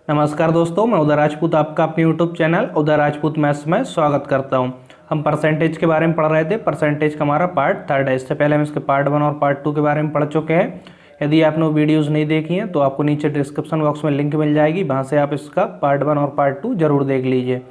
नमस्कार दोस्तों, मैं उदय राजपूत आपका अपने यूट्यूब चैनल उदय राजपूत मैथ्स में स्वागत करता हूं। हम परसेंटेज के बारे में पढ़ रहे थे। परसेंटेज का हमारा पार्ट 3 है। इससे पहले हम इसके पार्ट 1 और पार्ट 2 के बारे में पढ़ चुके हैं। यदि आपने वो वीडियोज़ नहीं देखी हैं तो आपको नीचे डिस्क्रिप्शन बॉक्स में लिंक मिल जाएगी, वहाँ से आप इसका पार्ट 1 और पार्ट 2 जरूर देख लीजिए।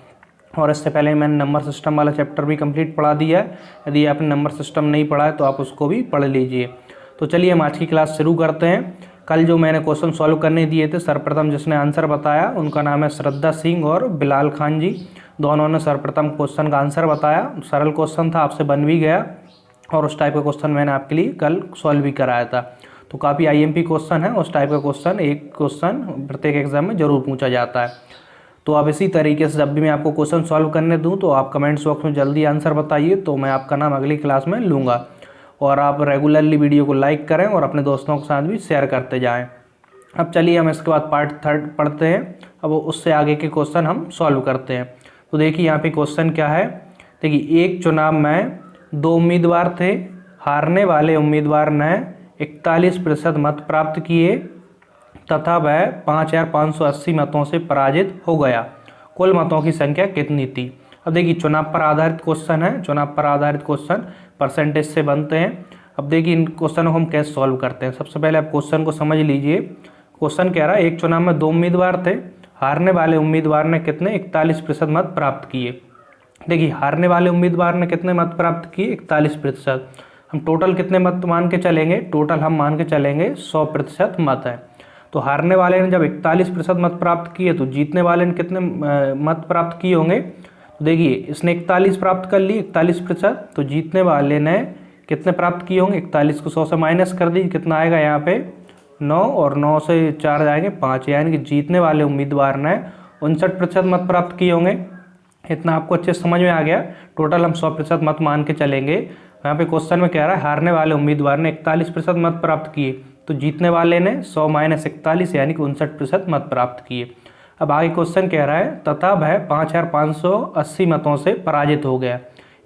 और इससे पहले मैंने नंबर सिस्टम वाला चैप्टर भी कंप्लीट पढ़ा दिया है। यदि आपने नंबर सिस्टम नहीं पढ़ा है तो आप उसको भी पढ़ लीजिए। तो चलिए हम आज की क्लास शुरू करते हैं। कल जो मैंने क्वेश्चन सॉल्व करने दिए थे, सर्वप्रथम जिसने आंसर बताया उनका नाम है श्रद्धा सिंह और बिलाल खान जी। दोनों ने सर्वप्रथम क्वेश्चन का आंसर बताया। सरल क्वेश्चन था, आपसे बन भी गया और उस टाइप का क्वेश्चन मैंने आपके लिए कल सॉल्व भी कराया था। तो काफ़ी आईएमपी क्वेश्चन है, उस टाइप का क्वेश्चन एक क्वेश्चन प्रत्येक एग्जाम में जरूर पूछा जाता है। तो अब इसी तरीके से जब भी मैं आपको क्वेश्चन सॉल्व करने दूं तो आप कमेंट्स बॉक्स में जल्दी आंसर बताइए, तो मैं आपका नाम अगली क्लास में लूँगा। और आप रेगुलरली वीडियो को लाइक करें और अपने दोस्तों के साथ भी शेयर करते जाएं। अब चलिए हम इसके बाद पार्ट 3 पढ़ते हैं। अब उससे आगे के क्वेश्चन हम सॉल्व करते हैं। तो देखिए यहाँ पे क्वेश्चन क्या है। देखिए, एक चुनाव में 2 उम्मीदवार थे। हारने वाले उम्मीदवार ने 41% मत प्राप्त किए तथा वह 5580 मतों से पराजित हो गया। कुल मतों की संख्या कितनी थी? अब देखिए, चुनाव पर आधारित क्वेश्चन है। चुनाव पर आधारित क्वेश्चन परसेंटेज से बनते हैं। अब देखिए इन क्वेश्चनों को हम कैसे सॉल्व करते हैं। सबसे पहले आप क्वेश्चन को समझ लीजिए। क्वेश्चन कह रहा है, एक चुनाव में 2 उम्मीदवार थे। हारने वाले उम्मीदवार ने कितने 41% मत प्राप्त किए। देखिए, हारने वाले उम्मीदवार ने कितने मत प्राप्त किए? 41%। हम टोटल कितने मत मान के चलेंगे? टोटल हम मान के चलेंगे 100% मत है। तो हारने वाले ने जब 41% मत प्राप्त किए तो जीतने वाले ने कितने मत प्राप्त किए होंगे? तो देखिए, इसने 41 प्राप्त कर ली, 41%। तो जीतने वाले ने कितने प्राप्त किए होंगे? 41 को 100 से माइनस कर दीजिए, कितना आएगा यहाँ पे? 9, और 9 से 4 जाएंगे 5, यानी कि जीतने वाले उम्मीदवार ने 59% मत प्राप्त किए होंगे। इतना आपको अच्छे समझ में आ गया। टोटल हम 100% मत मान के चलेंगे। यहाँ पे क्वेश्चन में कह रहा है, हारने वाले उम्मीदवार ने 41% मत प्राप्त किए, तो जीतने वाले ने 100 - 41 यानी कि 59% मत प्राप्त किए। अब आगे क्वेश्चन कह रहा है, तथा वह 5580 मतों से पराजित हो गया।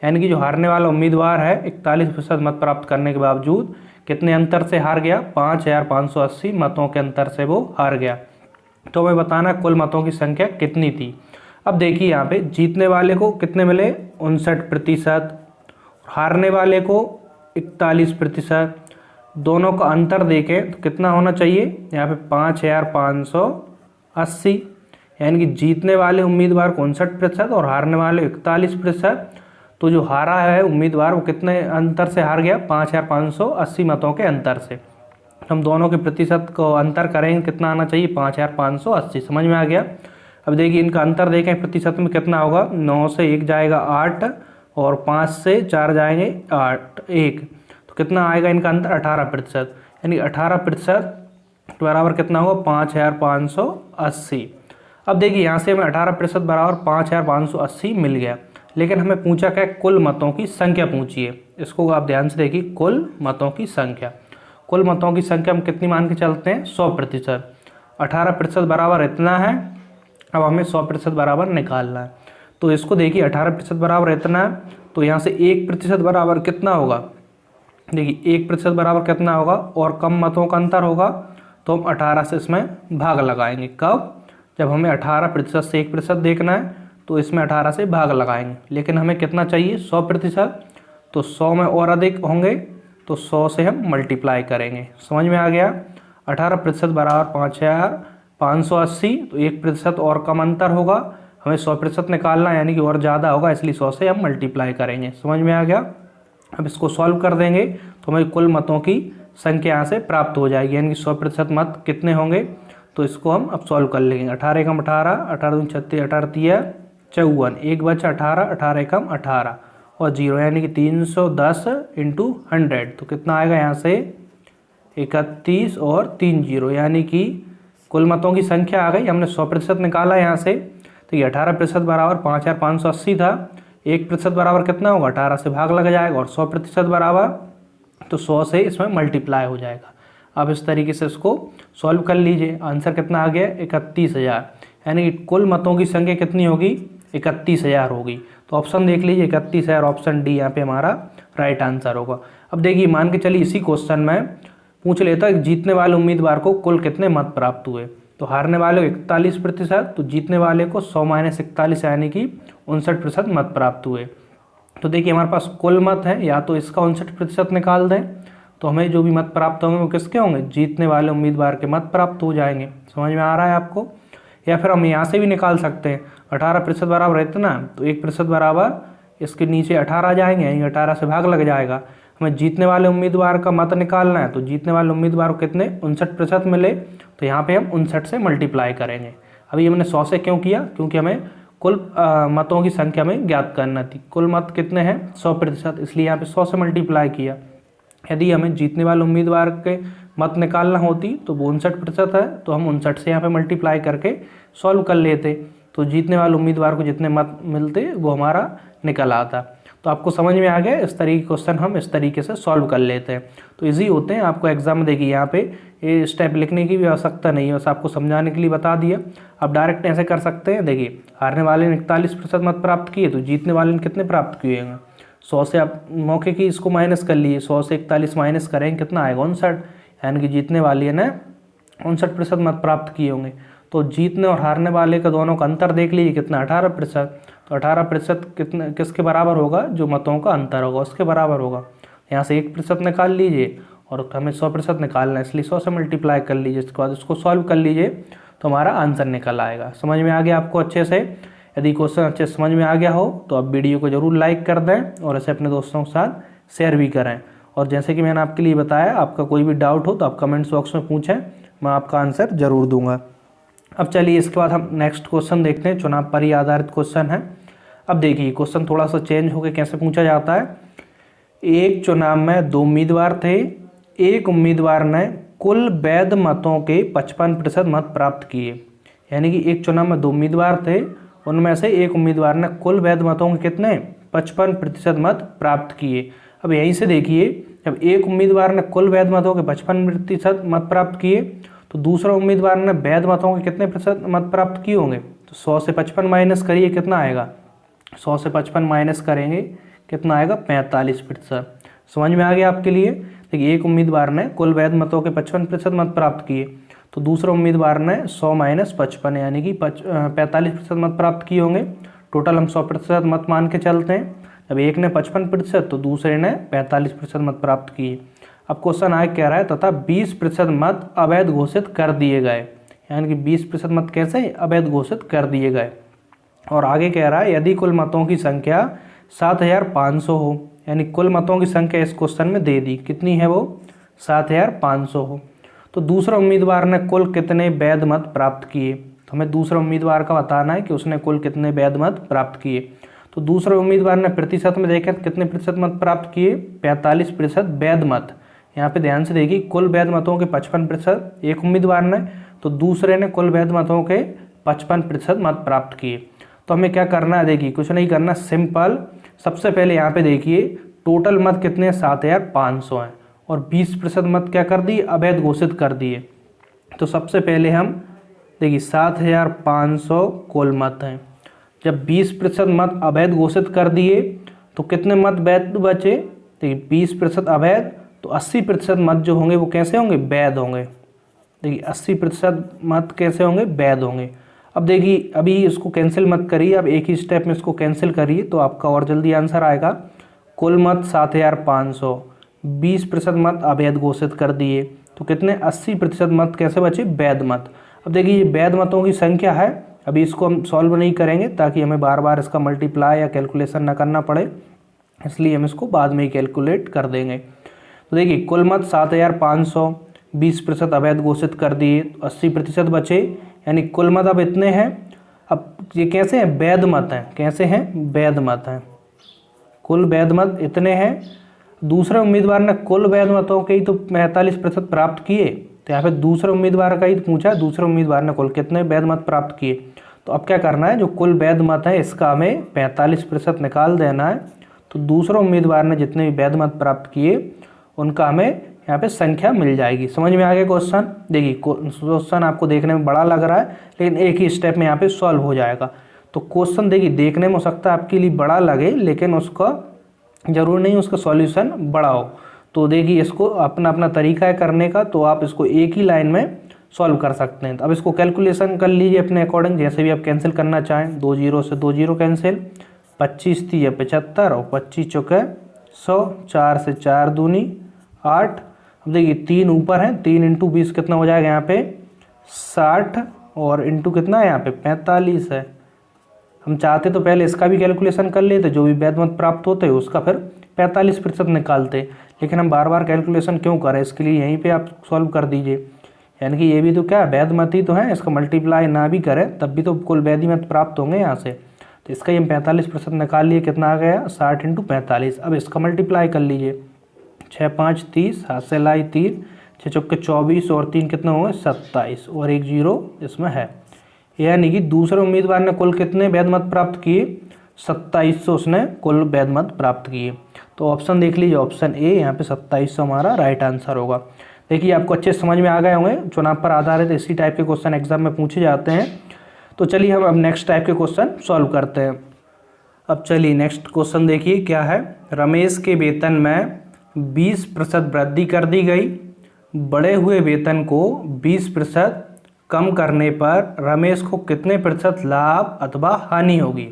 यानी कि जो हारने वाला उम्मीदवार है 41% मत प्राप्त करने के बावजूद कितने अंतर से हार गया? 5580 मतों के अंतर से वो हार गया। तो हमें बताना कुल मतों की संख्या कितनी थी। अब देखिए यहाँ पे जीतने वाले को कितने मिले? 59%। हारने वाले को 41%। दोनों का अंतर देखें तो कितना होना चाहिए? यहाँ पे 5580, यानी कि जीतने वाले उम्मीदवार को 59% और हारने वाले 41%। तो जो हारा है उम्मीदवार वो कितने अंतर से हार गया? 5580 मतों के अंतर से। हम दोनों के प्रतिशत को अंतर करेंगे, कितना आना चाहिए? 5580। समझ में आ गया। अब देखिए इनका अंतर देखें प्रतिशत में कितना होगा। 9 से 1 जाएगा 8, और 5 से 4 जाएंगे 1। तो कितना आएगा इनका अंतर? 18%। यानी 18% बराबर कितना होगा? 5580। अब देखिए यहाँ से हमें 18% बराबर 5580 मिल गया। लेकिन हमें पूछा क्या? कुल मतों की संख्या पूछिए। इसको आप ध्यान से देखिए, कुल मतों की संख्या। कुल मतों की संख्या हम कितनी मान के चलते हैं? 100%। 18% बराबर इतना है। अब हमें 100% बराबर निकालना है। तो इसको देखिए, 18% बराबर इतना है, तो यहाँ से 1% बराबर कितना होगा? देखिए 1% बराबर कितना होगा? और कम मतों का अंतर होगा, तो हम 18 से इसमें भाग लगाएंगे। कब? जब हमें 18% से 1% देखना है तो इसमें 18 से भाग लगाएंगे। लेकिन हमें कितना चाहिए? 100%। तो 100 में और अधिक होंगे तो 100 से हम मल्टीप्लाई करेंगे। समझ में आ गया। 18% बराबर 5580, तो 1% और कम अंतर होगा। हमें 100% निकालना है, यानी कि और ज़्यादा होगा, इसलिए 100 से हम मल्टीप्लाई करेंगे। समझ में आ गया। अब इसको सॉल्व कर देंगे तो हमें कुल मतों की संख्या यहाँ से प्राप्त हो जाएगी। यानी कि 100% मत कितने होंगे? तो इसको हम अब सॉल्व कर लेंगे। 18 एकम 18, 18 दूनी 36, 18 तिया 54, 1 बचा 18, 18 एकम 18 और 0, यानी कि 310 × 100। तो कितना आएगा यहाँ से? 31 और 3 0, यानी कि कुल मतों की संख्या आ गई। हमने 100% निकाला यहाँ से। तो ये 18% बराबर 5580 था। 1% बराबर कितना होगा? 18 से भाग लग जाएगा, और 100% बराबर तो 100 से इसमें मल्टीप्लाई हो जाएगा। अब इस तरीके से इसको सॉल्व कर लीजिए। आंसर कितना आ गया? 31000। यानी कि कुल मतों की संख्या कितनी होगी? 31000 होगी। तो ऑप्शन देख लीजिए 31000, ऑप्शन डी यहाँ पे हमारा राइट आंसर होगा। अब देखिए मान के चलिए इसी क्वेश्चन में पूछ लेता है जीतने वाले उम्मीदवार को कुल कितने मत प्राप्त हुए। तो हारने वाले को 41%, तो जीतने वाले को 100 - 41 यानी कि 59% मत प्राप्त हुए। तो देखिए हमारे पास कुल मत है, या तो इसका 59% निकाल दें तो हमें जो भी मत प्राप्त होंगे वो किसके होंगे, जीतने वाले उम्मीदवार के मत प्राप्त हो जाएंगे। समझ में आ रहा है आपको? या फिर हम यहाँ से भी निकाल सकते हैं, 18% बराबर इतना, तो 1% बराबर इसके नीचे 18 आ जाएंगे, यानी 18 से भाग लग जाएगा। हमें जीतने वाले उम्मीदवार का मत निकालना है, तो जीतने वाले उम्मीदवार को कितने 59% मिले, तो यहाँ पे हम 59 से मल्टीप्लाई करेंगे। अभी हमने 100 से क्यों किया, क्योंकि हमें कुल मतों की संख्या में ज्ञात करना थी। कुल मत कितने हैं 100%, इसलिए यहाँ पे 100 से मल्टीप्लाई किया। यदि हमें जीतने वाले उम्मीदवार के मत निकालना होती तो वो 59% है, तो हम 59 से यहाँ पे मल्टीप्लाई करके सॉल्व कर लेते, तो जीतने वाले उम्मीदवार को जितने मत मिलते वो हमारा निकल आता। तो आपको समझ में आ गया, इस तरीके क्वेश्चन हम इस तरीके से सॉल्व कर लेते हैं। तो इजी होते हैं, आपको एग्जाम में देखिए यहाँ पे ये स्टेप लिखने की भी आवश्यकता नहीं है, बस आपको समझाने के लिए बता दिया। आप डायरेक्ट ऐसे कर सकते हैं, देखिए हारने वाले ने 41% मत प्राप्त किए, तो जीतने वाले ने कितने प्राप्त किए हैं 100 से, आप मौके की इसको माइनस कर लीजिए, 100 से 41 माइनस करेंगे कितना आएगा 59, यानी कि जीतने वाले ने 59% मत प्राप्त किए होंगे। तो जीतने और हारने वाले का दोनों का अंतर देख लीजिए कितना 18%, तो 18% कितने किसके बराबर होगा, जो मतों का अंतर होगा उसके बराबर होगा। यहाँ से 1% निकाल लीजिए और हमें 100% निकालना है, इसलिए 100 से मल्टीप्लाई कर लीजिए, इसके बाद उसको सॉल्व कर लीजिए तो हमारा आंसर निकल आएगा। समझ में आ गया आपको अच्छे से? यदि क्वेश्चन अच्छे से समझ में आ गया हो तो आप वीडियो को जरूर लाइक कर दें और इसे अपने दोस्तों के साथ शेयर भी करें। और जैसे कि मैंने आपके लिए बताया, आपका कोई भी डाउट हो तो आप कमेंट्स बॉक्स में पूछें, मैं आपका आंसर जरूर दूंगा। अब चलिए इसके बाद हम नेक्स्ट क्वेश्चन देखते हैं, चुनाव पर ही आधारित क्वेश्चन है। अब देखिए क्वेश्चन थोड़ा सा चेंज होकर कैसे पूछा जाता है। एक चुनाव में 2 उम्मीदवार थे, एक उम्मीदवार ने कुल वैध मतों के 55% मत प्राप्त किए। यानी कि एक चुनाव में 2 उम्मीदवार थे, उनमें से एक उम्मीदवार ने कुल वैध मतों के कितने 55% मत प्राप्त किए। अब यहीं से देखिए, जब एक उम्मीदवार ने कुल वैध मतों के 55% मत प्राप्त किए, तो दूसरा उम्मीदवार ने वैध मतों के कितने प्रतिशत मत प्राप्त किए होंगे, तो 100 से 55 माइनस करिए कितना आएगा, 100 से 55 माइनस करेंगे कितना आएगा 45%। समझ में आ गया आपके लिए? देखिए एक उम्मीदवार ने कुल वैध मतों के 55% मत प्राप्त किए, तो दूसरा उम्मीदवार ने 100 - 55 यानी कि 45% मत प्राप्त किए होंगे। टोटल हम 100% मत मान के चलते हैं। जब एक ने 55% तो दूसरे ने 45% मत प्राप्त किए। अब क्वेश्चन आगे कह रहा है तथा 20% मत अवैध घोषित कर दिए गए, यानी कि 20% मत कैसे अवैध घोषित कर दिए गए। और आगे कह रहा है यदि कुल मतों की संख्या 7500 हो, यानी कुल मतों की संख्या इस क्वेश्चन में दे दी, कितनी है वो 7500 हो, तो दूसरा उम्मीदवार ने कुल कितने वैध मत प्राप्त किए। तो हमें दूसरा उम्मीदवार का बताना है कि उसने कुल कितने वैध मत प्राप्त किए। तो दूसरे उम्मीदवार ने प्रतिशत में देखें कितने प्रतिशत मत प्राप्त किए, 45% वैध मत। यहाँ पे ध्यान से देखिए कुल वैध मतों के 55% एक उम्मीदवार ने, तो दूसरे ने कुल वैध मतों के 55% मत प्राप्त किए। तो हमें क्या करना है, देखिए कुछ नहीं करना, सिंपल। सबसे पहले यहाँ पे देखिए टोटल मत कितने 7500 हैं और 20% मत क्या कर दिए अवैध घोषित कर दिए। तो सबसे पहले हम देखिए 7500 कुल मत हैं, जब 20% मत अवैध घोषित कर दिए तो कितने मत वैध बचे, देखिए 20% अवैध, तो 80% मत जो होंगे वो कैसे होंगे वैध होंगे। देखिए 80% मत कैसे होंगे वैध होंगे। अब देखिए अभी इसको कैंसिल मत करिए, अब एक ही स्टेप में इसको कैंसिल करिए तो आपका और जल्दी आंसर आएगा। कुल मत 7500, 20% मत अवैध घोषित कर दिए, तो कितने 80% मत कैसे बचे वैध मत। अब देखिए ये वैध मतों की संख्या है, अभी इसको हम सॉल्व नहीं करेंगे ताकि हमें बार बार इसका मल्टीप्लाई या कैलकुलेशन ना करना पड़े, इसलिए हम इसको बाद में ही कैलकुलेट कर देंगे। तो देखिए कुल मत 7500, 20% अवैध घोषित कर दिए, 80% बचे, यानी कुल मत अब इतने हैं। अब ये कैसे हैं वैध मत हैं, कैसे हैं वैध मत हैं, कुल वैध मत इतने हैं। दूसरे उम्मीदवार ने कुल वैध मतों के ही तो 45% प्राप्त किए, तो यहाँ पे दूसरे उम्मीदवार का ही पूछा, दूसरे उम्मीदवार ने कुल कितने वैध मत प्राप्त किए। तो अब क्या करना है, जो कुल वैध मत है इसका हमें 45% निकाल देना है। तो दूसरे उम्मीदवार ने जितने भी वैध मत प्राप्त किए उनका हमें यहाँ पे संख्या मिल जाएगी। समझ में आ गया क्वेश्चन? देखिए क्वेश्चन आपको देखने में बड़ा लग रहा है, लेकिन एक ही स्टेप में यहाँ पे सॉल्व हो जाएगा। तो क्वेश्चन देखिए देखने में हो सकता है आपके लिए बड़ा लगे, लेकिन उसका जरूर नहीं उसका सॉल्यूशन बड़ा हो। तो देखिए इसको अपना अपना तरीका है करने का, तो आप इसको एक ही लाइन में सॉल्व कर सकते हैं। तो अब इसको कैलकुलेशन कर लीजिए अपने अकॉर्डिंग, जैसे भी आप कैंसिल करना चाहें। 2 जीरो से 2 जीरो कैंसिल, 25 3 75 और 25 चौके 100, 4 से 4 दूनी 8। अब देखिए 3 ऊपर है, 3 इंटू 20 कितना हो जाएगा यहाँ पे 60 और इंटू कितना है यहाँ पे 45 है। हम चाहते तो पहले इसका भी कैलकुलेशन कर लेते, जो भी वैध मत प्राप्त होते उसका फिर 45% निकालते, लेकिन हम बार बार कैलकुलेशन क्यों करें, इसके लिए यहीं पे आप सॉल्व कर दीजिए। यानी कि ये भी तो क्या वैध मत ही तो है, इसका मल्टीप्लाई ना भी करें तब भी तो कुल वैध मत प्राप्त होंगे यहाँ से। तो इसका ही हम 45% निकाल लिए, कितना आ गया 60 इंटू 45। अब इसका मल्टीप्लाई कर लीजिए, 6 5 30, हाथ से लाई 3, 6 चौके 24 और 3 कितना होंगे 27 और 1 जीरो इसमें है। यानी कि दूसरे उम्मीदवार ने कुल कितने वैध मत प्राप्त किए 2700 उसने कुल वैध मत प्राप्त किए। तो ऑप्शन देख लीजिए, ऑप्शन ए यहाँ पे 2700 हमारा राइट आंसर होगा। देखिए आपको अच्छे समझ में आ गए होंगे, चुनाव पर आधारित इसी टाइप के क्वेश्चन एग्जाम में पूछे जाते हैं। तो चलिए हम अब नेक्स्ट टाइप के क्वेश्चन सॉल्व करते हैं। अब चलिए नेक्स्ट क्वेश्चन देखिए क्या है। रमेश के वेतन में 20% वृद्धि कर दी गई, बढ़े हुए वेतन को 20% कम करने पर रमेश को कितने प्रतिशत लाभ अथवा हानि होगी।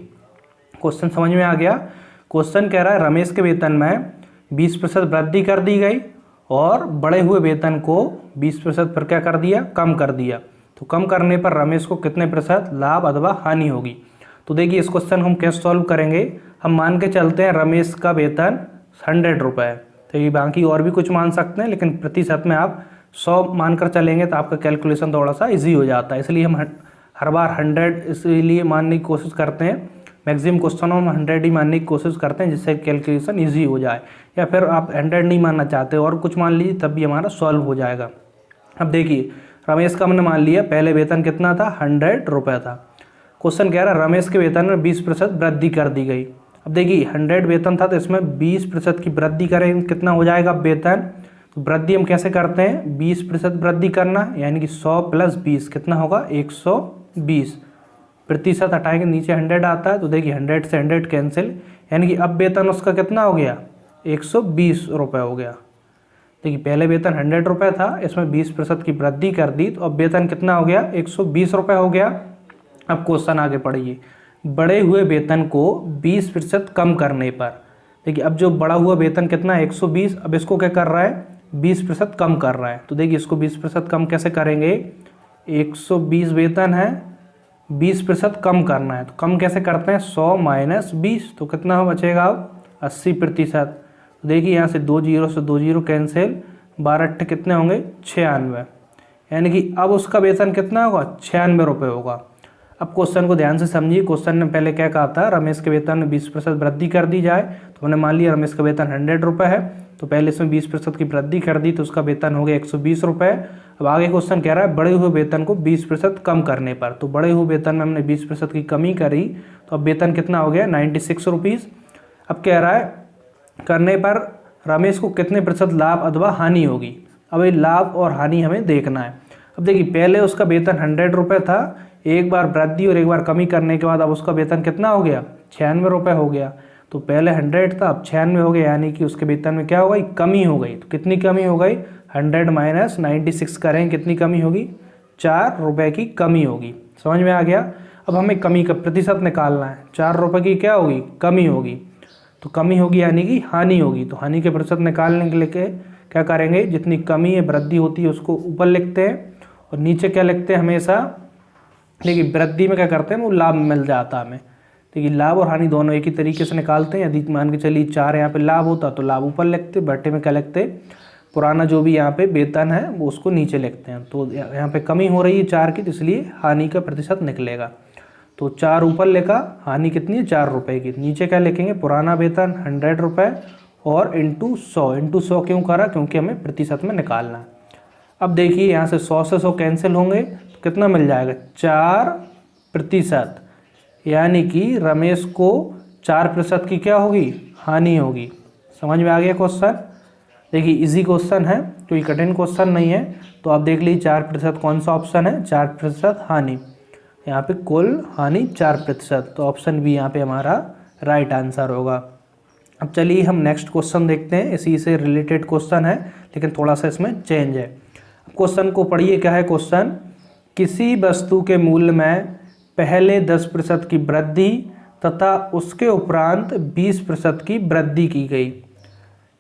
क्वेश्चन समझ में आ गया। क्वेश्चन कह रहा है रमेश के वेतन में 20% वृद्धि कर दी गई और बढ़े हुए वेतन को 20% पर क्या कर दिया कम कर दिया। तो कम करने पर रमेश को कितने प्रतिशत लाभ अथवा हानि होगी। तो देखिए इस क्वेश्चन हम कैसे सॉल्व करेंगे। हम मान के चलते हैं रमेश का वेतन 100 रुपये है, तो ये बाकी और भी कुछ मान सकते हैं, लेकिन प्रतिशत में आप 100 मानकर चलेंगे तो आपका कैलकुलेशन थोड़ा सा इजी हो जाता है। इसलिए हम हर बार 100 इसलिए मानने की कोशिश करते हैं, मैक्सिमम क्वेश्चनों में 100 ही मानने की कोशिश करते हैं जिससे कैलकुलेशन इजी हो जाए। या फिर आप 100 नहीं मानना चाहते और कुछ मान लीजिए तब भी हमारा सॉल्व हो जाएगा। अब देखिए रमेश का हमने मान लिया पहले वेतन कितना था 100 रुपये था। क्वेश्चन कह रहा है रमेश के वेतन में 20% वृद्धि कर दी गई। अब देखिए 100 वेतन था तो इसमें 20% की वृद्धि करें कितना हो जाएगा वेतन। तो वृद्धि हम कैसे करते हैं 20% वृद्धि करना, यानी कि 100 + 20 कितना होगा 120। प्रतिशत हटाएंगे नीचे 100 आता है, तो देखिए 100 से 100 कैंसिल, यानी कि अब वेतन उसका कितना हो गया 120 रुपये हो गया। देखिए पहले वेतन 100 रुपये था, इसमें 20% की वृद्धि कर दी तो अब वेतन कितना हो गया 120 रुपये हो गया। अब क्वेश्चन आगे पढ़िए। बढ़े हुए वेतन को 20% कम करने पर, देखिए अब जो बढ़ा हुआ वेतन कितना है 120, अब इसको क्या कर रहा है 20% कम कर रहा है। तो देखिए इसको 20% कम कैसे करेंगे, 120 वेतन है 20% कम करना है, तो कम कैसे करते हैं 100 - 20, तो कितना बचेगा अब 80%। तो देखिए यहाँ से 2 जीरो से 2 जीरो कैंसिल, 12 8 कितने होंगे 96, यानी कि अब उसका वेतन कितना होगा 96 रुपये होगा। अब क्वेश्चन को ध्यान से समझिए। क्वेश्चन ने पहले क्या कहा था रमेश के वेतन में 20% वृद्धि कर दी जाए, तो हमने मान लिया रमेश का वेतन 100 रुपये है, तो पहले इसमें 20% की वृद्धि कर दी तो उसका वेतन हो गया 120 रुपये। अब आगे क्वेश्चन कह रहा है बढ़े हुए वेतन को 20% कम करने पर, तो बढ़े हुए वेतन में हमने 20% की कमी करी तो अब वेतन कितना हो गया 96 रुपीज़। अब कह रहा है करने पर रमेश को कितने प्रतिशत लाभ अथवा हानि होगी। अब ये लाभ और हानि हमें देखना है। अब देखिए पहले उसका वेतन 100 रुपये था, एक बार वृद्धि और एक बार कमी करने के बाद अब उसका वेतन कितना हो गया 96 रुपये हो गया। तो पहले 100 था अब 96 हो गया, यानी कि उसके वेतन में क्या हो गई कमी हो गई। तो कितनी कमी हो गई 100 - 96 करें कितनी कमी होगी 4 रुपये की कमी होगी। समझ में आ गया। अब हमें कमी का प्रतिशत निकालना है, 4 रुपये की क्या होगी कमी होगी, तो कमी होगी यानी कि हानि होगी। तो हानि के प्रतिशत निकालने के लिए क्या करेंगे, जितनी कमी है वृद्धि होती है उसको ऊपर लिखते हैं और नीचे क्या लिखते हैं हमेशा, लेकिन वृद्धि में क्या करते हैं वो लाभ मिल जाता है हमें। देखिए लाभ और हानि दोनों एक ही तरीके से निकालते हैं। यदि मान के चलिए 4 यहाँ पे लाभ होता तो लाभ ऊपर लिखते, बट्टे में क्या लिखते पुराना जो भी यहाँ पे वेतन है वो उसको नीचे लिखते हैं। तो यहाँ पे कमी हो रही है 4 की, तो इसलिए हानि का प्रतिशत निकलेगा। तो 4 ऊपर लिखा, हानि कितनी है 4 रुपये की। नीचे क्या लिखेंगे पुराना वेतन 100 रुपये और इंटू 100 क्यों करा, क्योंकि हमें प्रतिशत में निकालना है। अब देखिए यहाँ से 100 से 100 कैंसिल होंगे तो कितना मिल जाएगा 4%, यानी कि रमेश को 4% की क्या होगी हानि होगी। समझ में आ गया क्वेश्चन। देखिए इजी क्वेश्चन है, कोई कठिन क्वेश्चन नहीं है। तो आप देख लीजिए 4% कौन सा ऑप्शन है 4% हानि, यहाँ पे कुल हानि 4%, तो ऑप्शन बी यहाँ पे हमारा राइट आंसर होगा। अब चलिए हम नेक्स्ट क्वेश्चन देखते हैं। इसी से रिलेटेड क्वेश्चन है लेकिन थोड़ा सा इसमें चेंज है। क्वेश्चन को पढ़िए, क्या है क्वेश्चन। किसी वस्तु के मूल्य में पहले 10% की वृद्धि तथा उसके उपरांत 20% की वृद्धि की गई।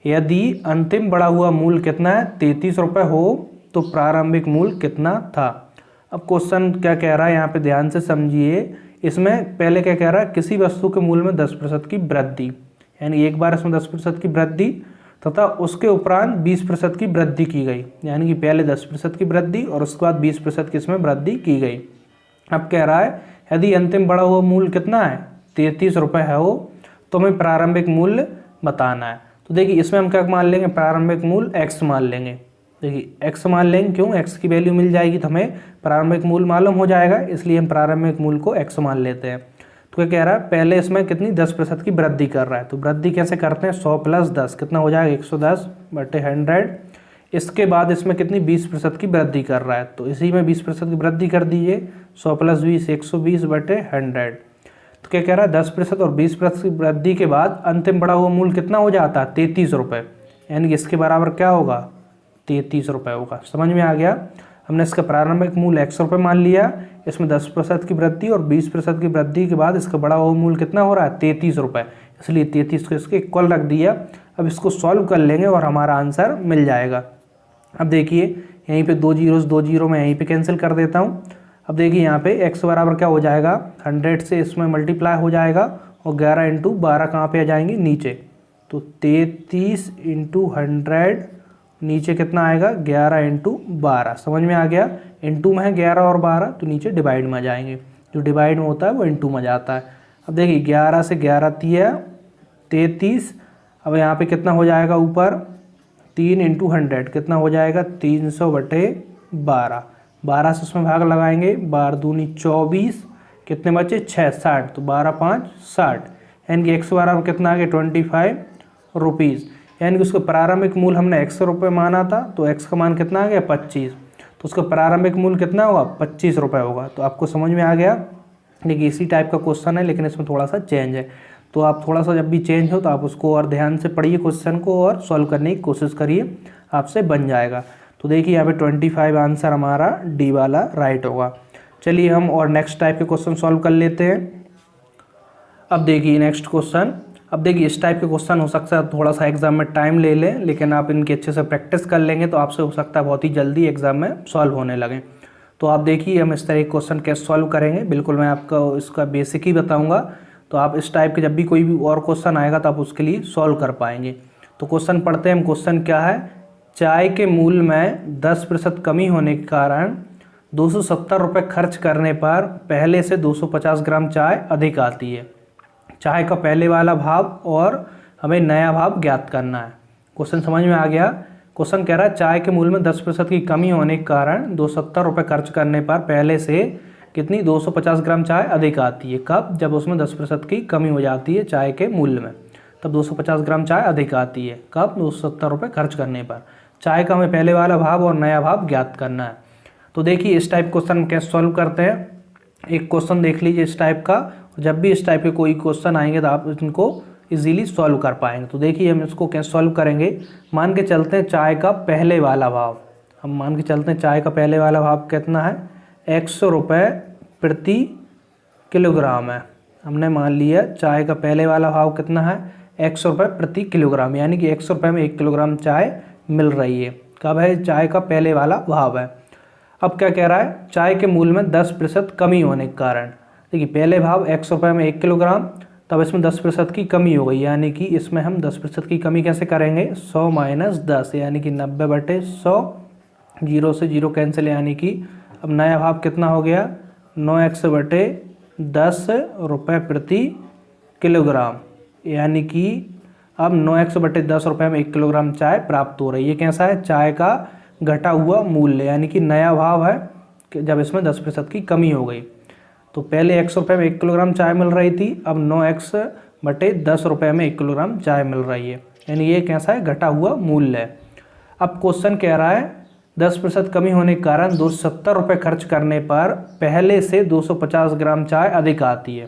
यदि अंतिम बढ़ा हुआ मूल्य कितना है 33 रुपये हो तो प्रारंभिक मूल्य कितना था। अब क्वेश्चन क्या कह रहा है यहाँ पे ध्यान से समझिए। इसमें पहले क्या कह रहा है, किसी वस्तु के मूल्य में 10% की वृद्धि, यानी एक बार इसमें 10% की वृद्धि तथा उसके उपरांत 20% की वृद्धि की गई, यानी कि पहले 10% की वृद्धि और उसके बाद 20% की इसमें वृद्धि की गई। अब कह रहा है यदि अंतिम बढ़ा हुआ मूल्य कितना है 33 रुपये है हो तो हमें प्रारंभिक मूल्य बताना है। तो देखिए इसमें हम क्या मान लेंगे, प्रारंभिक मूल्य x मान लेंगे। देखिए x मान लेंगे, क्यों, x की वैल्यू मिल जाएगी तो हमें प्रारंभिक मूल्य मालूम हो जाएगा, इसलिए हम प्रारंभिक मूल्य को x मान लेते हैं। तो क्या कह रहा है, पहले इसमें कितनी 10% की वृद्धि कर रहा है, तो वृद्धि कैसे करते हैं, 100 + 10 कितना हो जाएगा 110/100। इसके बाद इसमें कितनी 20% की वृद्धि कर रहा है, तो इसी में 20% की वृद्धि कर दीजिए, 100 + 20 120/100। तो क्या कह रहा है 10% और 20% की वृद्धि के बाद अंतिम बढ़ा हुआ मूल्य कितना हो जाता है 33 रुपये, यानी कि इसके बराबर क्या होगा 33 रुपये होगा। समझ में आ गया। हमने इसका प्रारंभिक मूल्य x रुपये मान लिया, इसमें 10% की वृद्धि और 20% की वृद्धि के बाद इसका बड़ा हुआ मूल्य कितना हो रहा है 33 रुपये, इसलिए 33 को इसके इक्वल रख दिया। अब इसको सॉल्व कर लेंगे और हमारा आंसर मिल जाएगा। अब देखिए यहीं पे 2 जीरोस 2 जीरो मैं यहीं पे कैंसिल कर देता हूँ। अब देखिए यहाँ पे x बराबर क्या हो जाएगा 100 से इसमें मल्टीप्लाई हो जाएगा और 11 × 12 कहाँ पे आ जाएंगे नीचे, तो 33 × 100 नीचे कितना आएगा 11 × 12। समझ में आ गया, इंटू में है 11 और 12 तो नीचे डिवाइड में आ जाएंगे, जो डिवाइड में होता है वो इंटू में जाता है। अब देखिए 11 से 11 तिया 33, अब यहाँ पे कितना हो जाएगा ऊपर 3 × 100 कितना हो जाएगा 300/12। 12 से उसमें भाग लगाएंगे, 12 दूनी 24, कितने बचे 6 60, तो 12 × 5 = 60, यानी कि x बराबर कितना आ गया 25 रुपीज़, यानी कि उसका प्रारंभिक मूल्य हमने x रुपये माना था तो x का मान कितना आ गया 25, तो उसका प्रारंभिक मूल्य कितना होगा 25 रुपये होगा। तो आपको समझ में आ गया। देखिए इसी टाइप का क्वेश्चन है लेकिन इसमें थोड़ा सा चेंज है, तो आप थोड़ा सा जब भी चेंज हो तो आप उसको और ध्यान से पढ़िए क्वेश्चन को और सॉल्व करने की कोशिश करिए, आपसे बन जाएगा। तो देखिए यहाँ पे 25 आंसर हमारा डी वाला राइट होगा। चलिए हम और नेक्स्ट टाइप के क्वेश्चन सॉल्व कर लेते हैं। अब देखिए नेक्स्ट क्वेश्चन, अब देखिए इस टाइप के क्वेश्चन हो सकता है थोड़ा सा एग्जाम में टाइम ले लें, लेकिन आप इनकी अच्छे से प्रैक्टिस कर लेंगे तो आपसे हो सकता है बहुत ही जल्दी एग्जाम में सॉल्व होने लगे। तो आप देखिए हम इस तरह के क्वेश्चन कैसे सॉल्व करेंगे, बिल्कुल मैं आपको इसका बेसिक ही बताऊँगा, तो आप इस टाइप के जब भी कोई भी और क्वेश्चन आएगा तो आप उसके लिए सॉल्व कर पाएंगे। तो क्वेश्चन पढ़ते हैं हम। क्वेश्चन क्या है, चाय के मूल्य में 10% कमी होने के कारण 270 रुपये खर्च करने पर पहले से 250 ग्राम चाय अधिक आती है। चाय का पहले वाला भाव और हमें नया भाव ज्ञात करना है। क्वेश्चन समझ में आ गया। क्वेश्चन कह रहा है चाय के मूल्य में 10% की कमी होने के कारण 270 रुपये खर्च करने पर पहले से कितनी 250 ग्राम चाय अधिक आती है। कब, जब उसमें 10% की कमी हो जाती है चाय के मूल्य में, तब 250 ग्राम चाय अधिक आती है। कब, 270 रुपये खर्च करने पर। चाय का हमें पहले वाला भाव और नया भाव ज्ञात करना है। तो देखिए इस टाइप क्वेश्चन कैसे सॉल्व करते हैं। एक क्वेश्चन देख लीजिए इस टाइप का, जब भी इस टाइप के कोई क्वेश्चन आएंगे तो आप इनको इजीली सॉल्व कर पाएंगे। तो देखिए हम इसको कैसे सॉल्व करेंगे। मान के चलते हैं चाय का पहले वाला भाव, हम मान के चलते हैं चाय का पहले वाला भाव कितना है 100 रुपये प्रति किलोग्राम है। हमने मान लिया चाय का पहले वाला भाव कितना है 100 रुपये प्रति किलोग्राम, यानी कि 100 रुपये में 1 किलोग्राम चाय मिल रही है। कब है, चाय का पहले वाला भाव है। अब क्या कह रहा है, चाय के मूल्य में 10% कमी होने के कारण, देखिए पहले भाव 100 रुपये में 1 किलोग्राम, तब इसमें 10% की कमी हो गई, यानी कि इसमें हम 10% की कमी कैसे करेंगे 100 - 10, यानी कि 90/100, 0 से 0 कैंसिल, यानी कि अब नया भाव कितना हो गया 9x/10 रुपये प्रति किलोग्राम, यानी कि अब 9x/10 रुपये में 1 किलोग्राम चाय प्राप्त हो रही है। ये कैसा है, चाय का घटा हुआ मूल्य, यानी कि नया भाव है कि जब इसमें 10% की कमी हो गई। तो पहले 100 रुपये में 1 किलोग्राम चाय मिल रही थी, अब 9x/10 रुपये में 1 किलोग्राम चाय मिल रही है, यानी ये कैसा है घटा हुआ मूल्य है। अब क्वेश्चन कह रहा है 10% कमी होने के कारण 270 रुपये खर्च करने पर पहले से 250 ग्राम चाय अधिक आती है।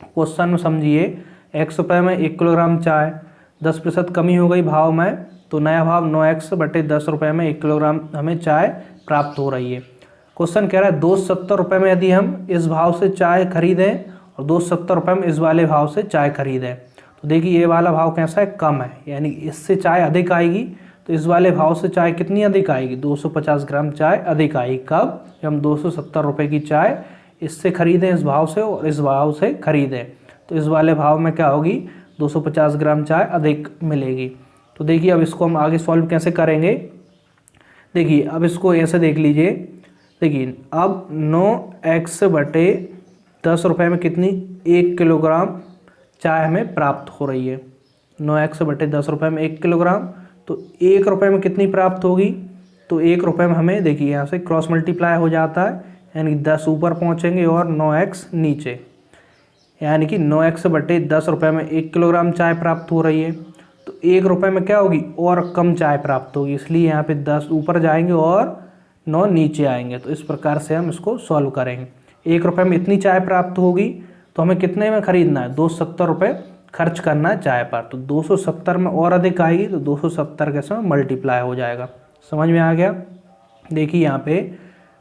क्वेश्चन में समझिए 100 रुपये में 1 किलोग्राम चाय, 10% कमी हो गई भाव में, तो नया भाव 9x/10 रुपये में 1 किलोग्राम हमें चाय प्राप्त हो रही है। क्वेश्चन कह रहा है 270 रुपये में यदि हम इस भाव से चाय खरीदें और 270 रुपये में इस वाले भाव से चाय खरीदें, तो देखिए ये वाला भाव कैसा है, कम है, यानी इससे चाय अधिक आएगी। तो इस वाले भाव से चाय कितनी अधिक आएगी, 250 ग्राम चाय अधिक आएगी। कब, जब हम 270 रुपये की चाय इससे खरीदें इस भाव से और इस भाव से खरीदें, तो इस वाले भाव में क्या होगी, 250 ग्राम चाय अधिक मिलेगी। तो देखिए अब इसको हम आगे सॉल्व कैसे करेंगे। देखिए अब इसको ऐसे देख लीजिए, देखिए अब 9x बटे 10 रुपये में कितनी 1 किलोग्राम चाय हमें प्राप्त हो रही है। 9x बटे 10 रुपये में 1 किलोग्राम, तो 1 रुपये में कितनी प्राप्त होगी, तो 1 रुपये में हमें देखिए यहाँ से क्रॉस मल्टीप्लाई हो जाता है, यानी 10 ऊपर पहुँचेंगे और 9x नीचे, यानी कि 9x बटे 10 रुपये में 1 किलोग्राम चाय प्राप्त हो रही है। तो 1 रुपये में क्या होगी, और कम चाय प्राप्त होगी, इसलिए यहाँ पे 10 ऊपर जाएंगे और 9 नीचे आएंगे। तो इस प्रकार से हम इसको सॉल्व करेंगे। 1 रुपये में इतनी चाय प्राप्त होगी, तो हमें कितने में खरीदना है, 270 रुपये खर्च करना है चाय पर। तो 270 में और अधिक आएगी, तो 270 के साथ मल्टीप्लाई हो जाएगा। समझ में आ गया। देखिए यहाँ पे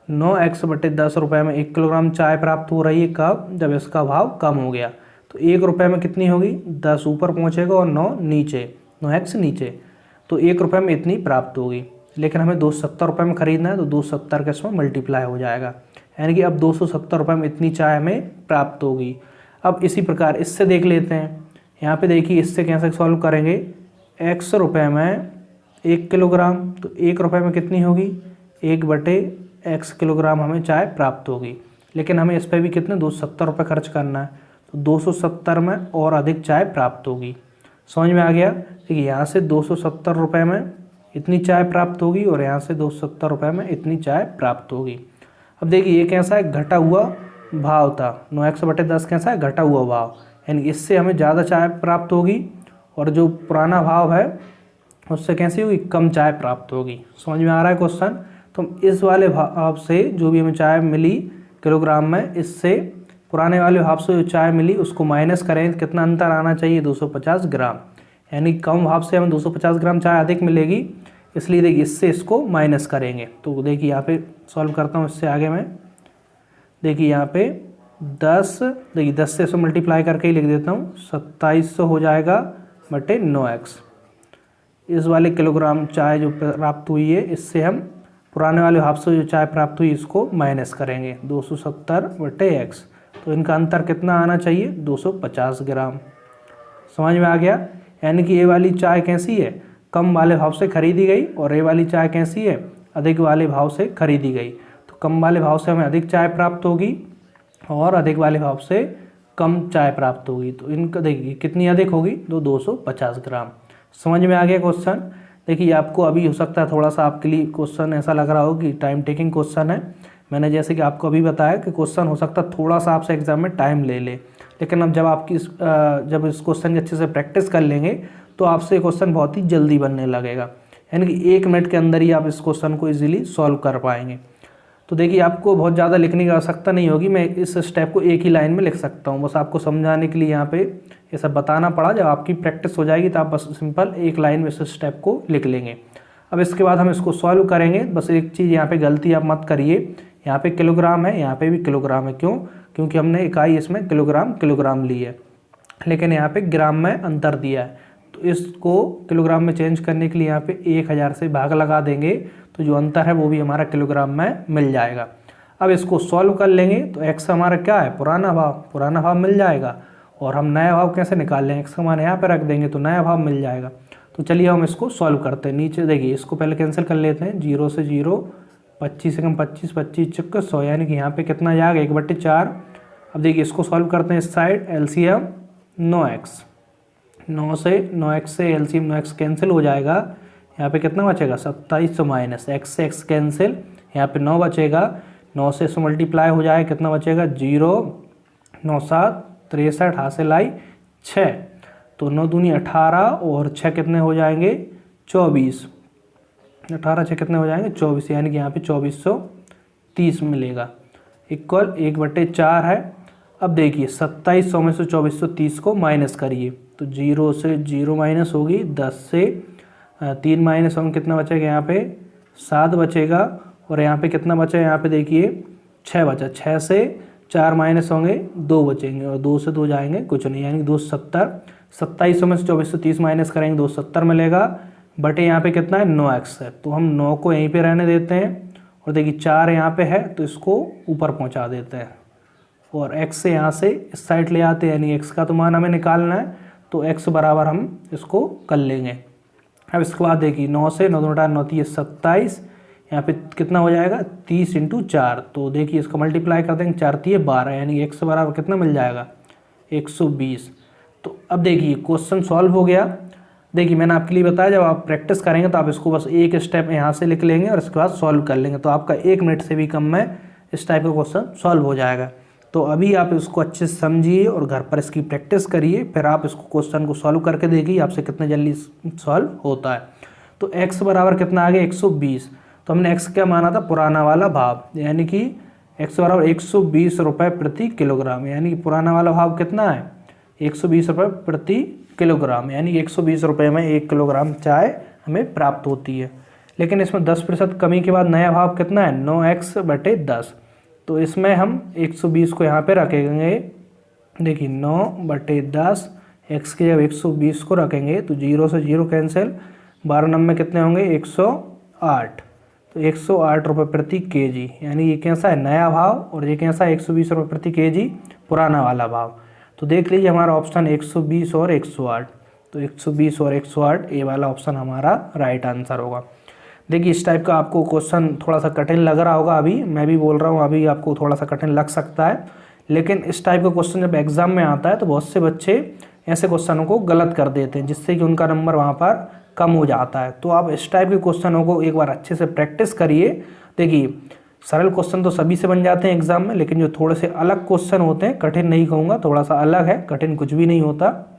9x बटे 10 रुपये में 1 किलोग्राम चाय प्राप्त हो रही है। कब, जब इसका भाव कम हो गया। तो 1 रुपये में कितनी होगी, 10 ऊपर पहुँचेगा और 9 नीचे, 9x नीचे, तो 1 रुपये में इतनी प्राप्त होगी। लेकिन हमें 270 रुपये में खरीदना है, तो 270 के साथ मल्टीप्लाई हो जाएगा, यानी कि अब 270 रुपये में इतनी चाय हमें प्राप्त होगी। अब इसी प्रकार इससे देख लेते हैं। यहाँ पे देखिए इससे कैसे सॉल्व करेंगे, x रुपये में 1 किलोग्राम, तो 1 रुपये में कितनी होगी, 1 बटे x किलोग्राम हमें चाय प्राप्त होगी। लेकिन हमें इस पर भी कितने 270 रुपये खर्च करना है, तो 270 में और अधिक चाय प्राप्त होगी। समझ में आ गया। देखिए यहाँ से 270 रुपये में इतनी चाय प्राप्त होगी और यहाँ से 270 रुपये में इतनी चाय प्राप्त होगी। अब देखिए ये कैसा है, घटा हुआ भाव था, 9x बटे 10 कैसा है, घटा हुआ भाव, यानी इससे हमें ज़्यादा चाय प्राप्त होगी और जो पुराना भाव है उससे कैसी होगी, कम चाय प्राप्त होगी। समझ में आ रहा है क्वेश्चन। तो हम इस वाले भाव से जो भी हमें चाय मिली किलोग्राम में, इससे पुराने वाले भाव से जो चाय मिली उसको माइनस करें, कितना अंतर आना चाहिए, 250 ग्राम, यानी कम भाव से हमें 250 ग्राम चाय अधिक मिलेगी, इसलिए देखिए इससे इसको माइनस करेंगे। तो देखिए यहाँ पे सॉल्व करता हूँ इससे आगे मैं। देखिए यहाँ पे 10, देखिए 10 से इसको मल्टीप्लाई करके ही लिख देता हूँ, 2700 हो जाएगा बटे 9x। इस वाले किलोग्राम चाय जो प्राप्त हुई है, इससे हम पुराने वाले भाव से जो चाय प्राप्त हुई इसको माइनस करेंगे, 270 बटे x, तो इनका अंतर कितना आना चाहिए, 250 ग्राम। समझ में आ गया। यानी कि ये वाली चाय कैसी है, कम वाले भाव से खरीदी गई, और ये वाली चाय कैसी है, अधिक वाले भाव से खरीदी गई। तो कम वाले भाव से हमें अधिक चाय प्राप्त होगी और अधिक वाले भाव से कम चाय प्राप्त होगी। तो इनका देखिए कितनी अधिक होगी, 250 ग्राम। समझ में आ गया क्वेश्चन। देखिए आपको अभी हो सकता है थोड़ा सा आपके लिए क्वेश्चन ऐसा लग रहा हो कि टाइम टेकिंग क्वेश्चन है। मैंने जैसे कि आपको अभी बताया कि क्वेश्चन हो सकता है थोड़ा सा आपसे एग्जाम में टाइम ले ले, लेकिन अब जब इस क्वेश्चन की अच्छे से प्रैक्टिस कर लेंगे तो आपसे क्वेश्चन बहुत ही जल्दी बनने लगेगा, यानी कि 1 मिनट के अंदर ही आप इस क्वेश्चन को इजीली सॉल्व कर पाएंगे। तो देखिए आपको बहुत ज़्यादा लिखने की आवश्यकता नहीं होगी, मैं इस स्टेप को एक ही लाइन में लिख सकता हूँ, बस आपको समझाने के लिए यहाँ पे ये सब बताना पड़ा। जब आपकी प्रैक्टिस हो जाएगी तो आप बस सिंपल एक लाइन में इस स्टेप को लिख लेंगे। अब इसके बाद हम इसको सॉल्व करेंगे। बस एक चीज़ यहाँ पे गलती आप मत करिए, यहाँ पे किलोग्राम है, यहाँ पे भी किलोग्राम है। क्यों? क्योंकि हमने इकाई इसमें किलोग्राम ली है, लेकिन यहाँ पे ग्राम में अंतर दिया है, तो इसको किलोग्राम में चेंज करने के लिए यहाँ पे 1000 से भाग लगा देंगे, तो जो अंतर है वो भी हमारा किलोग्राम में मिल जाएगा। अब इसको सॉल्व कर लेंगे तो x हमारा क्या है, पुराना भाव मिल जाएगा, और हम नया भाव कैसे निकाल लें, x का मान यहाँ पे रख देंगे तो नया भाव मिल जाएगा। तो चलिए हम इसको सॉल्व करते हैं। नीचे देखिए इसको पहले कैंसिल कर लेते हैं, 0 से 0, 25 से कम 25, 25 चुक 100, यानी कि यहाँ पे कितना जाएगा 1/4। अब देखिए इसको सॉल्व करते हैं इस साइड, LCM 9x, 9x से LCM 9x कैंसिल हो जाएगा, यहाँ पे कितना बचेगा 2700 माइनस x से x कैंसिल, यहाँ पे 9 बचेगा, 9 से इसको मल्टीप्लाई हो जाएगा, कितना बचेगा 0, 9 7 63, हासिल आई 6, तो 9 दूनी 18 और 6 कितने हो जाएंगे 24, 18 6 कितने हो जाएंगे 24, यानी कि यहाँ पे 2430 मिलेगा, इक्वल 1/4 है। अब देखिए 2700 में से 2430 को माइनस करिए, तो 0 से 0 माइनस होगी, 10 से 3 माइनस हम कितना बचेगा यहाँ पे 7 बचेगा, और यहाँ पे कितना बचा, यहाँ पे देखिए 6 बचा, 6 से 4 माइनस होंगे 2 बचेंगे और 2 से 2 जाएंगे कुछ नहीं, यानी 270। 2700 में से 2430 माइनस करेंगे 270 मिलेगा, बटे यहाँ पे कितना है 9x है, तो हम 9 को यहीं पे रहने देते हैं और देखिए 4 यहाँ पे है तो इसको ऊपर पहुँचा देते हैं और x से यहाँ से इस साइड ले आते हैं, यानी x का तो मान हमें निकालना है, तो x बराबर हम इसको कर लेंगे। अब इसके बाद देखिए 9 से 9 2 9 3 27, यहाँ पे कितना हो जाएगा 30 × 4, तो देखिए इसको मल्टीप्लाई कर देंगे 4 3 12, यानी x बराबर कितना मिल जाएगा 120। तो अब देखिए क्वेश्चन सॉल्व हो गया। देखिए मैंने आपके लिए बताया जब आप प्रैक्टिस करेंगे तो आप इसको बस एक स्टेप यहाँ से लिख लेंगे और इसके बाद सॉल्व कर लेंगे, तो आपका 1 मिनट से भी कम में इस टाइप का क्वेश्चन सॉल्व हो जाएगा। तो अभी आप इसको अच्छे से समझिए और घर पर इसकी प्रैक्टिस करिए, फिर आप इसको क्वेश्चन को सॉल्व करके देखिए आपसे कितने जल्दी सॉल्व होता है। तो x बराबर कितना आ गया 120, तो हमने x क्या माना था पुराना वाला भाव, यानी कि x बराबर 120 रुपये प्रति किलोग्राम, यानी कि पुराना वाला भाव कितना है 120 रुपये प्रति किलोग्राम, यानी 120 रुपये में 1 किलोग्राम चाय हमें प्राप्त होती है। लेकिन इसमें 10% कमी के बाद नया भाव कितना है 9x/10, तो इसमें हम 120 को यहाँ पे रखेंगे। देखिए 9/10 x की जब 120 को रखेंगे तो 0 से 0 कैंसिल, 12 नंबर कितने होंगे 108, तो 108 रुपये प्रति केजी, यानी ये कैसा है नया भाव और ये कैसा है 120 रुपये प्रति केजी पुराना वाला भाव। तो देख लीजिए हमारा ऑप्शन 120 और 108, तो 120 और 108 ये वाला ऑप्शन हमारा राइट आंसर होगा। देखिए इस टाइप का आपको क्वेश्चन थोड़ा सा कठिन लग रहा होगा, अभी मैं भी बोल रहा हूँ अभी आपको थोड़ा सा कठिन लग सकता है, लेकिन इस टाइप का क्वेश्चन जब एग्जाम में आता है तो बहुत से बच्चे ऐसे क्वेश्चनों को गलत कर देते हैं, जिससे कि उनका नंबर वहाँ पर कम हो जाता है। तो आप इस टाइप के क्वेश्चनों को एक बार अच्छे से प्रैक्टिस करिए। देखिए सरल क्वेश्चन तो सभी से बन जाते हैं एग्जाम में, लेकिन जो थोड़े से अलग क्वेश्चन होते हैं, कठिन नहीं कहूँगा, थोड़ा सा अलग है, कठिन कुछ भी नहीं होता,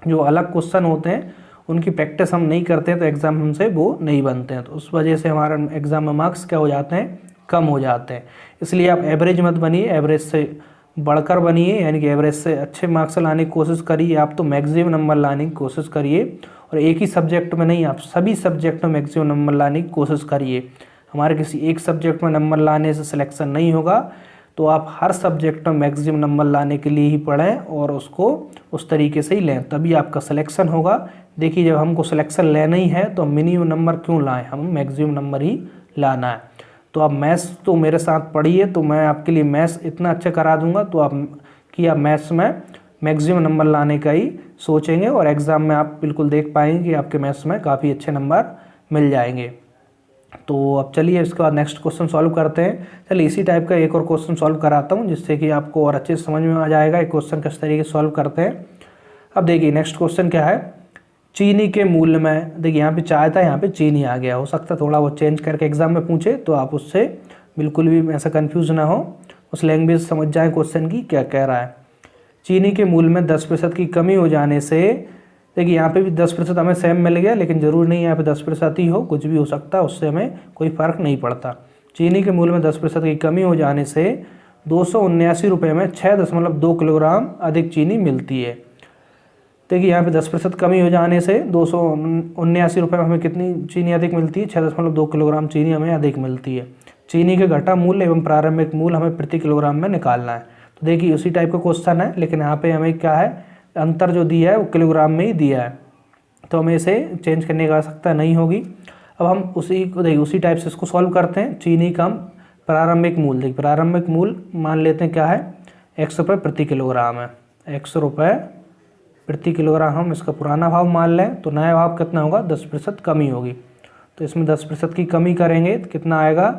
जो अलग क्वेश्चन होते हैं उनकी प्रैक्टिस हम नहीं करते हैं तो एग्ज़ाम हमसे वो नहीं बनते हैं, तो उस वजह से हमारा एग्ज़ाम में मार्क्स क्या हो जाते हैं कम हो जाते हैं। इसलिए आप एवरेज मत बनिए, एवरेज से बढ़कर बनिए, यानी कि एवरेज से अच्छे मार्क्स लाने की कोशिश करिए, आप तो मैक्सिमम नंबर लाने की कोशिश करिए, और एक ही सब्जेक्ट में नहीं आप सभी सब्जेक्ट में मैक्सिमम नंबर लाने की कोशिश करिए। हमारे किसी एक सब्जेक्ट में नंबर लाने से सिलेक्शन नहीं होगा, तो आप हर सब्जेक्ट में मैक्सिमम नंबर लाने के लिए ही पढ़ें और उसको उस तरीके से ही लें, तभी आपका सिलेक्शन होगा। देखिए जब हमको सिलेक्शन लेना ही है तो मिनिमम नंबर क्यों लाएं, हमें मैक्सिमम नंबर ही लाना है। तो आप मैथ्स तो मेरे साथ पढ़िए, तो मैं आपके लिए मैथ्स इतना अच्छा करा दूंगा तो आप मैथ्स में मैक्सिमम नंबर लाने का ही सोचेंगे और एग्ज़ाम में आप बिल्कुल देख पाएंगे कि आपके मैथ्स में काफ़ी अच्छे नंबर मिल जाएंगे। तो अब चलिए इसके बाद नेक्स्ट क्वेश्चन सॉल्व करते हैं। चलिए इसी टाइप का एक और क्वेश्चन सॉल्व कराता हूँ, जिससे कि आपको और अच्छे से समझ में आ जाएगा एक क्वेश्चन किस तरीके से सॉल्व करते हैं। अब देखिए नेक्स्ट क्वेश्चन क्या है, चीनी के मूल्य में, देखिए यहाँ पे चाय था, यहाँ पे चीनी आ गया, हो सकता है थोड़ा वो चेंज करके एग्जाम में पूछे, तो आप उससे बिल्कुल भी ऐसा कन्फ्यूज ना हो, उस लैंग्वेज समझ जाए क्वेश्चन की क्या कह रहा है। चीनी के मूल्य में 10% की कमी हो जाने से, देखिए यहाँ पे भी 10% हमें सेम मिल गया, लेकिन ज़रूरी नहीं यहाँ पे 10% ही हो, कुछ भी हो सकता है, उससे हमें कोई फ़र्क नहीं पड़ता। चीनी के मूल्य में 10% की कमी हो जाने से 279 रुपये में 6.2 किलोग्राम अधिक चीनी मिलती है। देखिए यहाँ पे 10% कमी हो जाने से 279 रुपये में हमें कितनी चीनी अधिक मिलती है, 6.2 किलोग्राम चीनी हमें अधिक मिलती है। चीनी के घटा मूल्य एवं प्रारंभिक मूल्य हमें प्रति किलोग्राम में निकालना है। तो देखिए उसी टाइप का क्वेश्चन है, लेकिन यहाँ पे हमें क्या है, अंतर जो दिया है वो किलोग्राम में ही दिया है, तो हमें इसे चेंज करने की आवश्यकता नहीं होगी। अब हम उसी टाइप से इसको सॉल्व करते हैं। चीनी का प्रारंभिक मूल्य, देखिए प्रारंभिक मूल्य मान लेते हैं क्या है, 100 रुपये प्रति किलोग्राम है, 100 रुपये प्रति किलोग्राम हम इसका पुराना भाव मान लें, तो नया भाव कितना होगा 10% कमी होगी, तो इसमें 10% की कमी करेंगे तो कितना आएगा,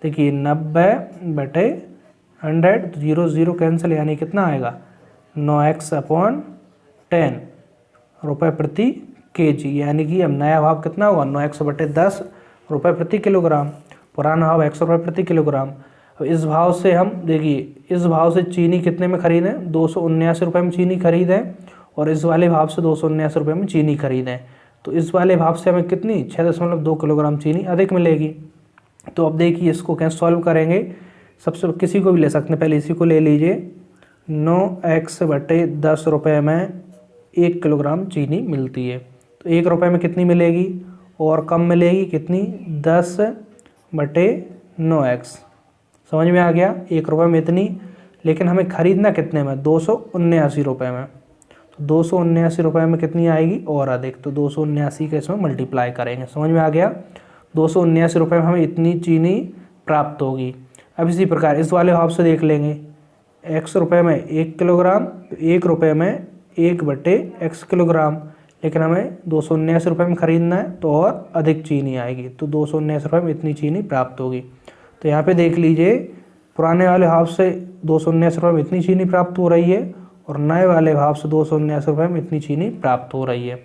देखिए 90/100, 0 0 कैंसिल, यानी कितना आएगा 9x/10 रुपये प्रति केजी, यानी कि अब नया भाव कितना होगा 9x/10 रुपये प्रति किलोग्राम, पुराना भाव 100 रुपये प्रति किलोग्राम। अब इस भाव से हम देखिए इस भाव से चीनी कितने में खरीदें, 279 रुपये में चीनी खरीदें, और इस वाले भाव से 279 रुपये में चीनी खरीदें, तो इस वाले भाव से हमें कितनी 6.2 किलोग्राम चीनी अधिक मिलेगी। तो अब देखिए इसको कैसे सॉल्व करेंगे, सबसे किसी को भी ले सकते हैं, पहले इसी को ले लीजिए, 9x/10 रुपये में 1 किलोग्राम चीनी मिलती है, तो 1 रुपये में कितनी मिलेगी और कम मिलेगी कितनी, 10/9, 9x। समझ में आ गया, 1 रुपये में इतनी, लेकिन हमें ख़रीदना कितने में, 279 रुपये में। तो 279 रुपये में कितनी आएगी, और अधिक, तो 279 के इसमें मल्टीप्लाई करेंगे। समझ में आ गया, 279 रुपये में हमें इतनी चीनी प्राप्त होगी। अब इसी प्रकार इस वाले भाव से देख लेंगे, x रुपये में 1 किलोग्राम, तो 1 रुपये में 1/x किलोग्राम, लेकिन हमें 279 रुपये में ख़रीदना है तो और अधिक चीनी आएगी, तो 279 रुपये में इतनी चीनी प्राप्त होगी। तो यहाँ पे देख लीजिए, पुराने वाले भाव से 279 रुपये में इतनी चीनी प्राप्त हो रही है, और नए वाले भाव से 279 रुपये में इतनी चीनी प्राप्त हो रही है।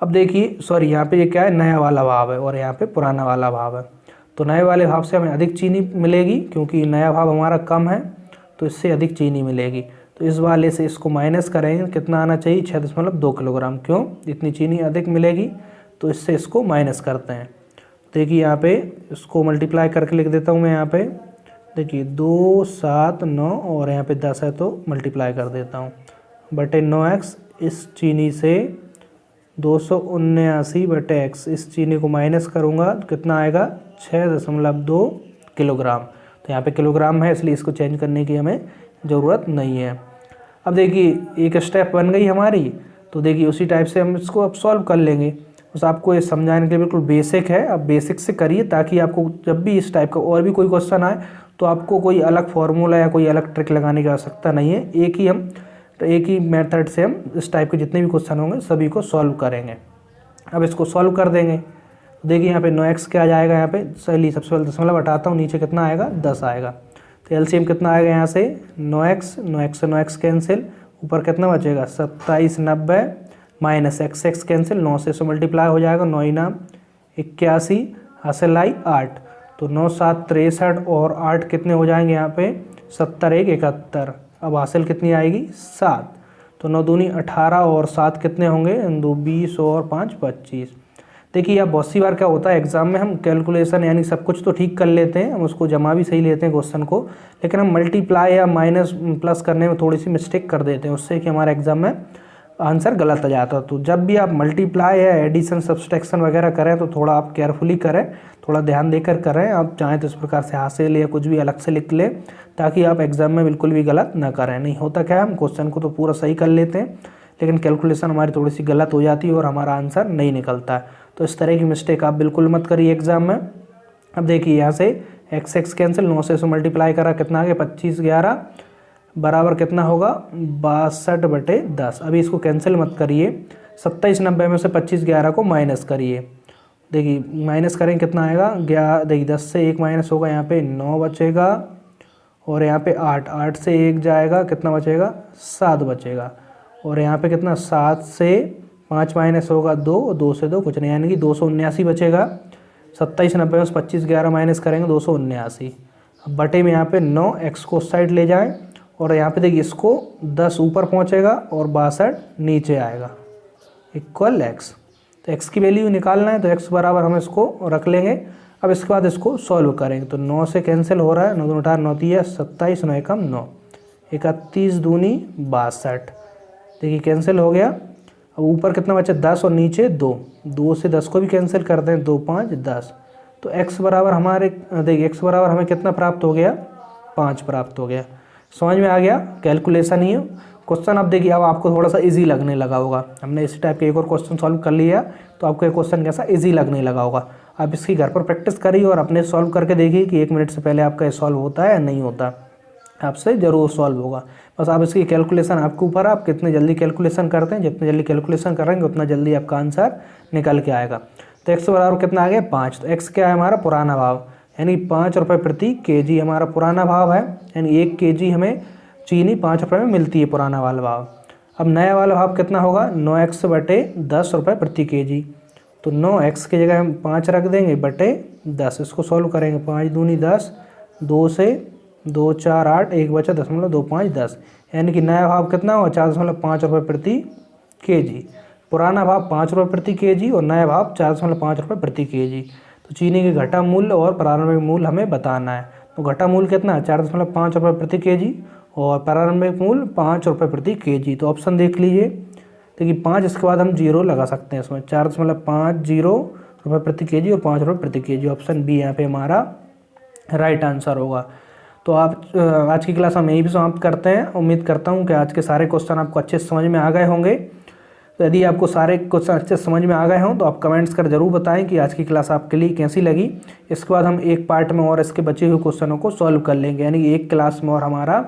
अब देखिए, सॉरी, यहाँ पे ये क्या है, नया वाला भाव है और यहाँ पे पुराना वाला भाव है। तो नए वाले भाव से हमें अधिक चीनी मिलेगी, क्योंकि नया भाव हमारा कम है, तो इससे अधिक चीनी मिलेगी। तो इस वाले से इसको माइनस करेंगे, कितना आना चाहिए, 6.2 किलोग्राम। क्यों, इतनी चीनी अधिक मिलेगी, तो इससे इसको माइनस करते हैं। देखिए यहाँ पे इसको मल्टीप्लाई करके लिख देता हूँ मैं। यहाँ पे देखिए 2, 7, 9 और यहाँ पे 10 है, तो मल्टीप्लाई कर देता हूँ, बटे 9x। इस चीनी से 279/x, इस चीनी को माइनस करूँगा तो कितना आएगा, 6.2 किलोग्राम। तो यहाँ पे किलोग्राम है, इसलिए इसको चेंज करने की हमें ज़रूरत नहीं है। अब देखिए एक स्टेप बन गई हमारी, तो देखिए उसी टाइप से हम इसको अब सॉल्व कर लेंगे। बस आपको ये समझाने के लिए बिल्कुल बेसिक है, अब बेसिक से करिए, ताकि आपको जब भी इस टाइप का और भी कोई क्वेश्चन आए तो आपको कोई अलग फार्मूला या कोई अलग ट्रिक लगाने की आवश्यकता नहीं है। एक ही मेथड से हम इस टाइप के जितने भी क्वेश्चन होंगे सभी को सॉल्व करेंगे। अब इसको सॉल्व कर देंगे। तो देखिए यहाँ पे 9x क्या आ जाएगा, यहाँ पे चलिए सबसे पहले दशमलव हटाता हूँ, नीचे कितना आएगा, 10 आएगा। तो एलसीएम कितना आएगा यहाँ से, 9x से 9x कैंसिल, ऊपर कितना बचेगा, 2790 माइनस x कैंसिल, 9 से मल्टीप्लाई हो जाएगा, 9 नाम 81, हासिल आई 8। तो 9 7 63 और 8 कितने हो जाएंगे यहाँ पे, 70 1 71। अब हासिल कितनी आएगी, 7। तो 9 दूनी 18 और 7 कितने होंगे, 2 20 और 5 25। देखिए यहाँ बहुत सी बार क्या होता है एग्जाम में, हम कैलकुलेशन यानी सब कुछ तो ठीक कर लेते हैं, हम उसको जमा भी सही लेते हैं क्वेश्चन को, लेकिन हम मल्टीप्लाई या माइनस प्लस करने में थोड़ी सी मिस्टेक कर देते हैं, उससे कि हमारे एग्जाम में आंसर गलत आ जाता है। तो जब भी आप मल्टीप्लाई या एडिशन सब्सट्रैक्शन वगैरह करें तो थोड़ा आप केयरफुली करें, थोड़ा ध्यान देकर करें। आप चाहें तो इस प्रकार से हासिल या कुछ भी अलग से लिख लें, ताकि आप एग्जाम में बिल्कुल भी गलत ना करें। नहीं होता क्या है, हम क्वेश्चन को तो पूरा सही कर लेते हैं, लेकिन कैलकुलेशन हमारी थोड़ी सी गलत हो जाती है और हमारा आंसर नहीं निकलता है। तो इस तरह की मिस्टेक आप बिल्कुल मत करिए एग्जाम में। अब देखिए यहाँ से x कैंसिल, 9 से मल्टीप्लाई करा, कितना आ गया, 25 11 बराबर कितना होगा, 62/10। अभी इसको कैंसिल मत करिए, 2790 में से 25 11 को माइनस करिए। देखिए माइनस करें कितना आएगा, देखिए 10 से 1 माइनस होगा, यहाँ पे 9 बचेगा, और यहाँ पे 8 से 1 जाएगा, कितना बचेगा, 7 बचेगा। और यहाँ पे कितना, 7 से 5 माइनस होगा 2 से 2 कुछ नहीं, यानी कि 279 बचेगा। 2790 में से 25 11 माइनस करेंगे, 279। अब बटे में यहाँ पे 9x को उस साइड ले जाएं, और यहाँ पे देखिए इसको 10 ऊपर पहुँचेगा और 62 नीचे आएगा, इक्वल x। तो x की वैल्यू निकालना है, तो x बराबर हम इसको रख लेंगे। अब इसके बाद इसको सॉल्व करेंगे, तो 9 से कैंसिल हो रहा है, 9 दूनी 18 9 3 27, 9 एकम 9, 31 दूनी 62। देखिए कैंसिल हो गया। अब ऊपर कितना बचा, 10 और नीचे 2 से 10 को भी कैंसिल करते हैं, 2 5 10। तो x बराबर हमारे, देखिए x बराबर हमें कितना प्राप्त हो गया, 5 प्राप्त हो गया। समझ में आ गया, कैलकुलेशन ही है क्वेश्चन। अब देखिए अब आपको थोड़ा सा इजी लगने लगा होगा, हमने इसी टाइप के एक और क्वेश्चन सॉल्व कर लिया, तो आपको ये क्वेश्चन कैसा इजी लगने लगा होगा। आप इसकी घर पर प्रैक्टिस करिए और अपने सॉल्व करके देखिए कि 1 मिनट से पहले आपका ये सॉल्व होता है या नहीं होता। आपसे ज़रूर सॉल्व होगा, बस आप इसकी कैलकुलेशन आपके ऊपर है, आप कितने जल्दी कैलकुलेशन करते हैं। जितने जल्दी कैलकुलेशन करेंगे उतना जल्दी आपका आंसर निकल के आएगा। तो x बराबर कितना आ गया, 5। तो x क्या है, हमारा पुराना भाव, यानी 5 रुपये प्रति kg हमारा पुराना भाव है, यानी 1 kg हमें चीनी 5 रुपये में मिलती है, पुराना वाला भाव। अब नया वाला भाव कितना होगा, 9x बटे 10 रुपये प्रति kg। तो 9x की जगह हम 5 रख देंगे बटे 10। इसको सॉल्व करेंगे, 5 दूनी 10, 2 से 2 4 8, 1 बचा 0.25 10, यानी कि नया भाव कितना होगा, 4.5 रुपये प्रति kg। पुराना भाव 5 रुपये प्रति kg और नया भाव 4.5 रुपये प्रति kg। तो चीनी के घटा मूल्य और प्रारंभिक मूल्य हमें बताना है। तो घटा मूल्य कितना है, 4.5 रुपये प्रति kg और प्रारंभिक मूल्य 5 रुपये प्रति kg। तो ऑप्शन देख लीजिए, देखिए 5 इसके बाद हम 0 लगा सकते हैं इसमें, 4.50 रुपये प्रति kg और 5 रुपये प्रति kg। ऑप्शन बी यहाँ पे हमारा राइट आंसर होगा। तो आप आज की क्लास हम यहीं भी समाप्त करते हैं। उम्मीद करता हूँ कि आज के सारे क्वेश्चन आपको अच्छे से समझ में आ गए होंगे। तो यदि आपको सारे क्वेश्चन अच्छे से समझ में आ गए हों तो आप कमेंट्स कर जरूर बताएं कि आज की क्लास आपके लिए कैसी लगी। इसके बाद हम एक पार्ट में और इसके बचे हुए क्वेश्चनों को सॉल्व कर लेंगे, यानी कि एक क्लास में और हमारा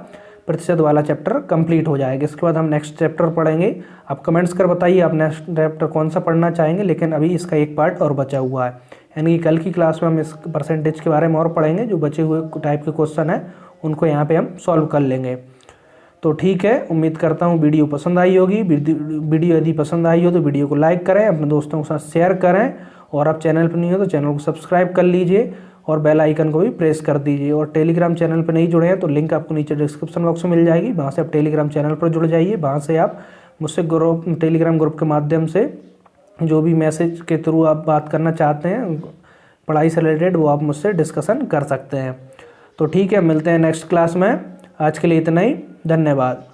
प्रतिशत वाला चैप्टर कंप्लीट हो जाएगा। इसके बाद हम नेक्स्ट चैप्टर पढ़ेंगे। आप कमेंट्स कर बताइए आप नेक्स्ट चैप्टर कौन सा पढ़ना चाहेंगे, लेकिन अभी इसका एक पार्ट और बचा हुआ है, यानी कि कल की क्लास में हम इस परसेंटेज के बारे में और पढ़ेंगे। जो बचे हुए टाइप के क्वेश्चन हैं उनको यहाँ पे हम सॉल्व कर लेंगे। तो ठीक है, उम्मीद करता हूँ वीडियो पसंद आई होगी। वीडियो यदि पसंद आई हो तो वीडियो को लाइक करें, अपने दोस्तों के साथ शेयर करें, और आप चैनल पर नहीं हो तो चैनल को सब्सक्राइब कर लीजिए और बेल आइकन को भी प्रेस कर दीजिए। और टेलीग्राम चैनल पर नहीं जुड़े हैं तो लिंक आपको नीचे डिस्क्रिप्शन बॉक्स में मिल जाएगी, वहाँ से आप टेलीग्राम चैनल पर जुड़ जाइए। वहाँ से आप मुझसे टेलीग्राम ग्रुप के माध्यम से जो भी मैसेज के थ्रू आप बात करना चाहते हैं पढ़ाई से रिलेटेड, वो आप मुझसे डिस्कशन कर सकते हैं। तो ठीक है, मिलते हैं नेक्स्ट क्लास में। आज के लिए इतना ही, धन्यवाद।